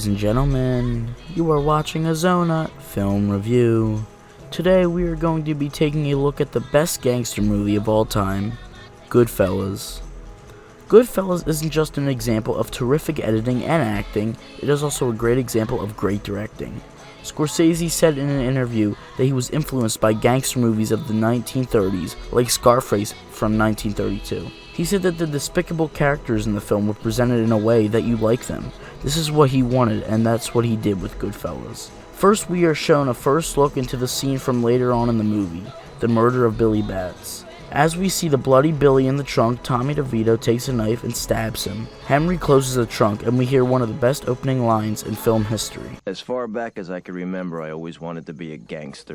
Ladies and gentlemen, you are watching a Zona film review. Today we are going to be taking a look at the best gangster movie of all time, Goodfellas. Goodfellas isn't just an example of terrific editing and acting, it is also a great example of great directing. Scorsese said in an interview that he was influenced by gangster movies of the 1930s, like Scarface from 1932. He said that the despicable characters in the film were presented in a way that you like them. This is what he wanted, and that's what he did with Goodfellas. First, we are shown a first look into the scene from later on in the movie, the murder of Billy Batts. As we see the bloody Billy in the trunk, Tommy DeVito takes a knife and stabs him. Henry closes the trunk, and we hear one of the best opening lines in film history. As far back as I can remember, I always wanted to be a gangster.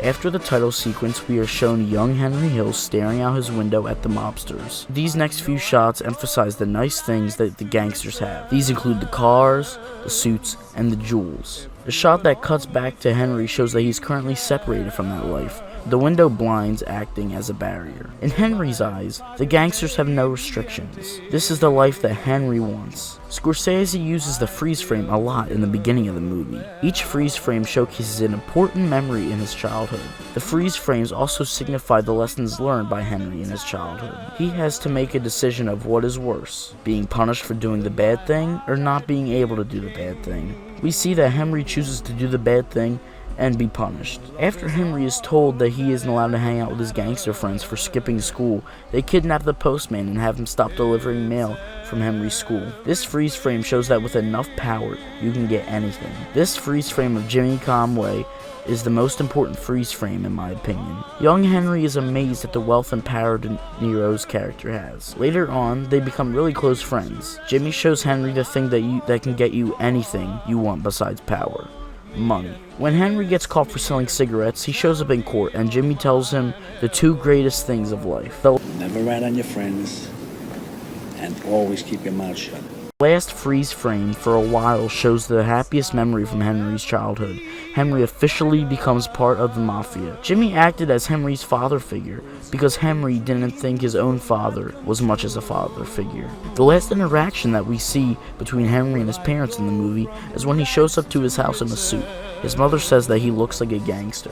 After the title sequence, we are shown young Henry Hill staring out his window at the mobsters. These next few shots emphasize the nice things that the gangsters have. These include the cars, the suits, and the jewels. The shot that cuts back to Henry shows that he's currently separated from that life, the window blinds acting as a barrier. In Henry's eyes, the gangsters have no restrictions. This is the life that Henry wants. Scorsese uses the freeze frame a lot in the beginning of the movie. Each freeze frame showcases an important memory in his childhood. The freeze frames also signify the lessons learned by Henry in his childhood. He has to make a decision of what is worse, being punished for doing the bad thing or not being able to do the bad thing. We see that Henry chooses to do the bad thing and be punished. After Henry is told that he isn't allowed to hang out with his gangster friends for skipping school, they kidnap the postman and have him stop delivering mail from Henry's school. This freeze frame shows that with enough power, you can get anything. This freeze frame of Jimmy Conway is the most important freeze frame in my opinion. Young Henry is amazed at the wealth and power De Niro's character has. Later on, they become really close friends. Jimmy shows Henry the thing that can get you anything you want besides power. Money. When Henry gets caught for selling cigarettes, he shows up in court and Jimmy tells him the two greatest things of life. Never rat on your friends and always keep your mouth shut. The last freeze frame for a while shows the happiest memory from Henry's childhood. Henry officially becomes part of the mafia. Jimmy acted as Henry's father figure because Henry didn't think his own father was much as a father figure. The last interaction that we see between Henry and his parents in the movie is when he shows up to his house in a suit. His mother says that he looks like a gangster.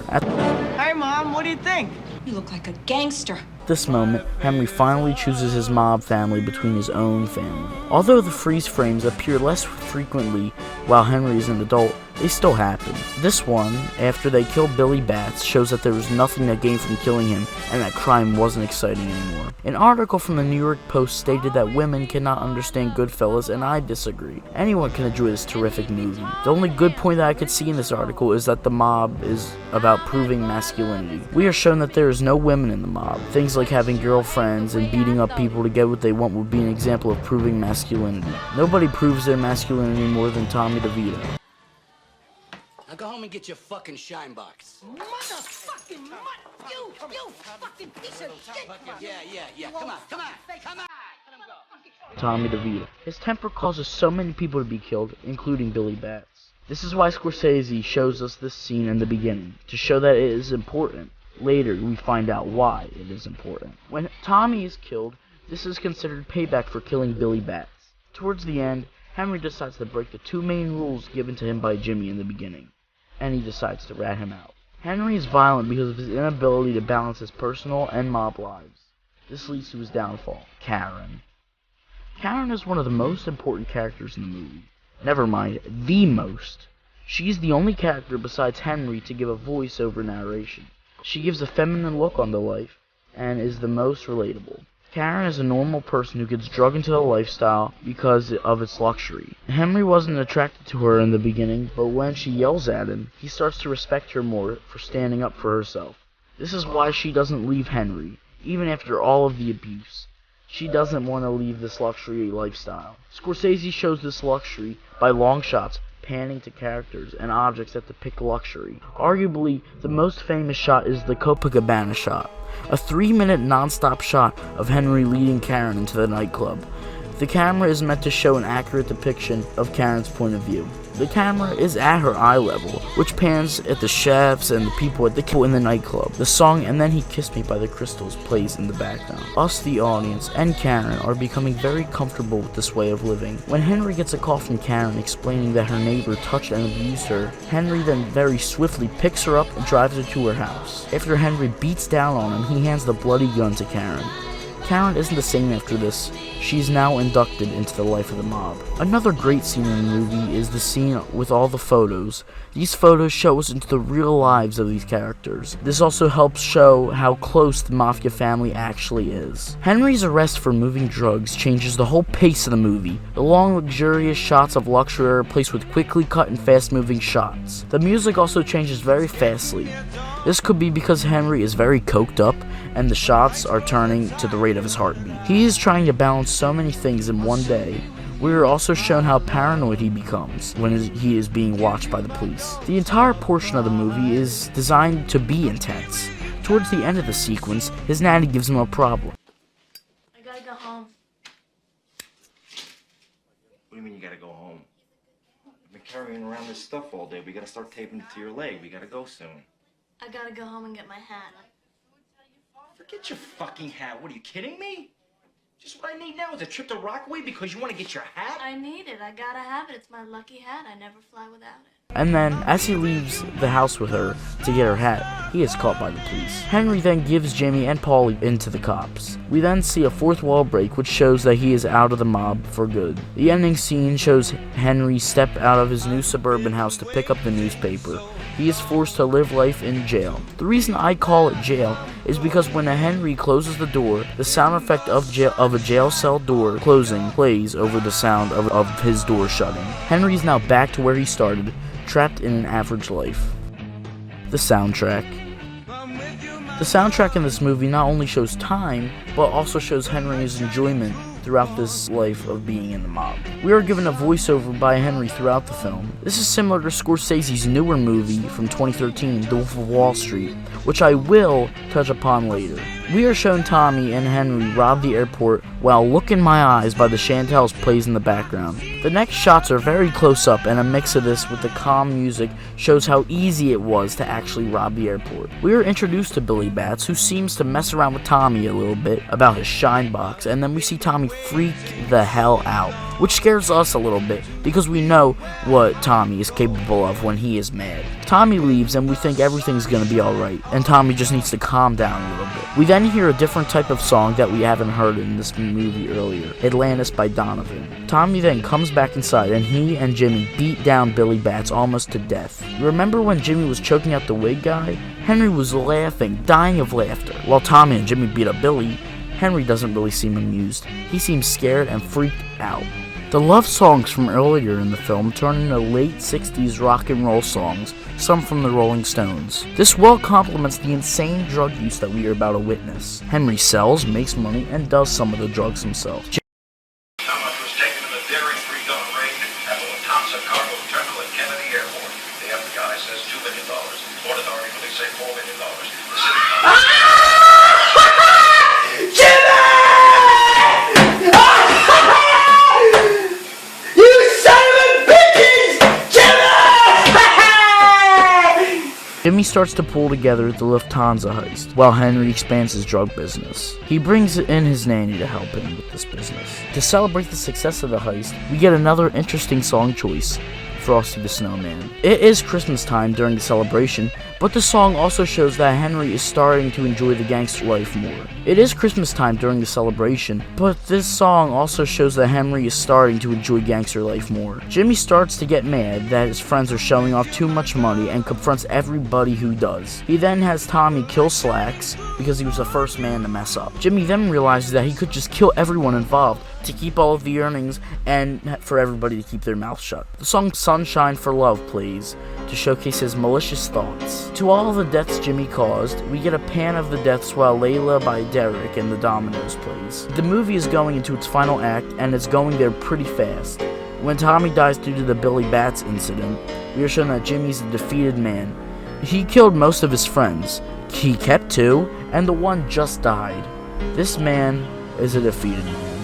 Hey Mom, what do you think? You look like a gangster. At this moment, Henry finally chooses his mob family between his own family. Although the freeze frames appear less frequently while Henry is an adult, they still happen. This one, after they kill Billy Batts, shows that there was nothing that gained from killing him and that crime wasn't exciting anymore. An article from the New York Post stated that women cannot understand Goodfellas, and I disagree. Anyone can enjoy this terrific movie. The only good point that I could see in this article is that the mob is about proving masculinity. We are shown that there is no women in the mob. Things like having girlfriends and beating up people to get what they want would be an example of proving masculinity. Nobody proves their masculinity more than Tommy DeVito. Now go home and get your fucking shine box. Motherfucking mutt! You fucking piece of shit! Yeah. Come on. Tommy DeVito. His temper causes so many people to be killed, including Billy Batts. This is why Scorsese shows us this scene in the beginning, to show that it is important. Later, we find out why it is important. When Tommy is killed, this is considered payback for killing Billy Batts. Towards the end, Henry decides to break the two main rules given to him by Jimmy in the beginning, and he decides to rat him out. Henry is violent because of his inability to balance his personal and mob lives. This leads to his downfall, Karen. Karen is one of the most important characters in the movie. Never mind, the most. She's the only character besides Henry to give a voice-over narration. She gives a feminine look on the life, and is the most relatable. Karen is a normal person who gets drugged into the lifestyle because of its luxury. Henry wasn't attracted to her in the beginning, but when she yells at him, he starts to respect her more for standing up for herself. This is why she doesn't leave Henry, even after all of the abuse. She doesn't want to leave this luxury lifestyle. Scorsese shows this luxury by long shots, panning to characters and objects that depict luxury. Arguably, the most famous shot is the Copacabana shot, a 3-minute non-stop shot of Henry leading Karen into the nightclub. The camera is meant to show an accurate depiction of Karen's point of view. The camera is at her eye level, which pans at the chefs and the people in the nightclub. The song "And Then He Kissed Me" by the Crystals plays in the background. Us, the audience, and Karen are becoming very comfortable with this way of living. When Henry gets a call from Karen explaining that her neighbor touched and abused her, Henry then very swiftly picks her up and drives her to her house. After Henry beats down on him, he hands the bloody gun to Karen. Karen isn't the same after this. She's now inducted into the life of the mob. Another great scene in the movie is the scene with all the photos. These photos show us into the real lives of these characters. This also helps show how close the mafia family actually is. Henry's arrest for moving drugs changes the whole pace of the movie. The long, luxurious shots of luxury are replaced with quickly cut and fast-moving shots. The music also changes very fastly. This could be because Henry is very coked up and the shots are turning to the rate of his heartbeat. He is trying to balance so many things in one day. We are also shown how paranoid he becomes when he is being watched by the police. The entire portion of the movie is designed to be intense. Towards the end of the sequence, his nanny gives him a problem. I gotta go home. What do you mean you gotta go home? I've been carrying around this stuff all day. We gotta start taping it to your leg. We gotta go soon. I gotta go home and get my hat. Forget your fucking hat. What, are you kidding me? Just what I need now is a trip to Rockaway because you want to get your hat? I need it. I gotta have it. It's my lucky hat. I never fly without it. And then, as he leaves the house with her to get her hat, he is caught by the police. Henry then gives Jimmy and Paulie into the cops. We then see a fourth wall break, which shows that he is out of the mob for good. The ending scene shows Henry step out of his new suburban house to pick up the newspaper. He is forced to live life in jail. The reason I call it jail is because when Henry closes the door, the sound effect of a jail cell door closing plays over the sound of his door shutting. Henry is now back to where he started, trapped in an average life. The soundtrack. The soundtrack in this movie not only shows time, but also shows Henry's enjoyment throughout this life of being in the mob. We are given a voiceover by Henry throughout the film. This is similar to Scorsese's newer movie from 2013, The Wolf of Wall Street, which I will touch upon later. We are shown Tommy and Henry rob the airport while Look in My Eyes by the Chantels plays in the background. The next shots are very close up, and a mix of this with the calm music shows how easy it was to actually rob the airport. We are introduced to Billy Batts, who seems to mess around with Tommy a little bit about his shine box, and then we see Tommy freak the hell out, which scares us a little bit because we know what Tommy is capable of when he is mad. Tommy leaves and we think everything's gonna be alright, and Tommy just needs to calm down a little bit. We then hear a different type of song that we haven't heard in this movie earlier, Atlantis by Donovan. Tommy then comes back inside and he and Jimmy beat down Billy Batts almost to death. Remember when Jimmy was choking out the wig guy? Henry was laughing, dying of laughter. While Tommy and Jimmy beat up Billy, Henry doesn't really seem amused. He seems scared and freaked out. The love songs from earlier in the film turn into late 60s rock and roll songs, some from the Rolling Stones. This well complements the insane drug use that we are about to witness. Henry sells, makes money, and does some of the drugs himself. Someone was taken to the daring-free gun raid at the Lufthansa cargo terminal at Kennedy Airport. The FBI says $2 million. Port Authority police say $4 million. The city... Jimmy starts to pull together the Lufthansa heist, while Henry expands his drug business. He brings in his nanny to help him with this business. To celebrate the success of the heist, we get another interesting song choice, Frosty the Snowman. It is Christmas time during the celebration, but the song also shows that Henry is starting to enjoy the gangster life more. It is Christmas time during the celebration, but this song also shows that Henry is starting to enjoy gangster life more. Jimmy starts to get mad that his friends are showing off too much money and confronts everybody who does. He then has Tommy kill Slacks because he was the first man to mess up. Jimmy then realizes that he could just kill everyone involved to keep all of the earnings and for everybody to keep their mouth shut. The song Sunshine for Love plays to showcase his malicious thoughts. To all the deaths Jimmy caused, we get a pan of the deaths while Layla by Derek and the Dominoes plays. The movie is going into its final act and it's going there pretty fast. When Tommy dies due to the Billy Batts incident, we are shown that Jimmy's a defeated man. He killed most of his friends. He kept 2, and the one just died. This man is a defeated man.